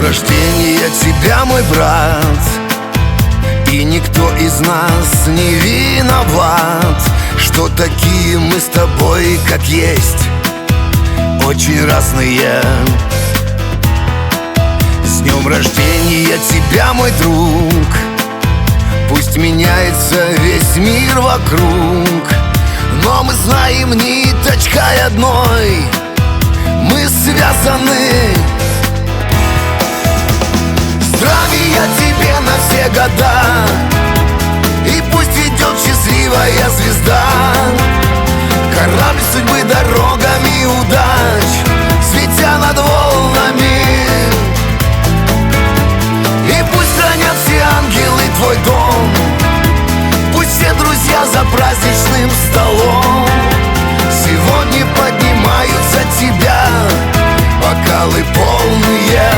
рождения тебя, мой брат, и никто из нас не виноват, что такие мы с тобой, как есть, очень разные. С днем рождения тебя, мой друг, пусть меняется весь мир вокруг, но мы знаем ниточкой одной, мы связаны. Здравия тебе на все года, и пусть идет счастливая звезда, корабль судьбы дорогами удач, светя над волнами. И пусть хранят все ангелы твой дом, пусть все друзья за праздничным столом сегодня поднимаются тебя, бокалы полные.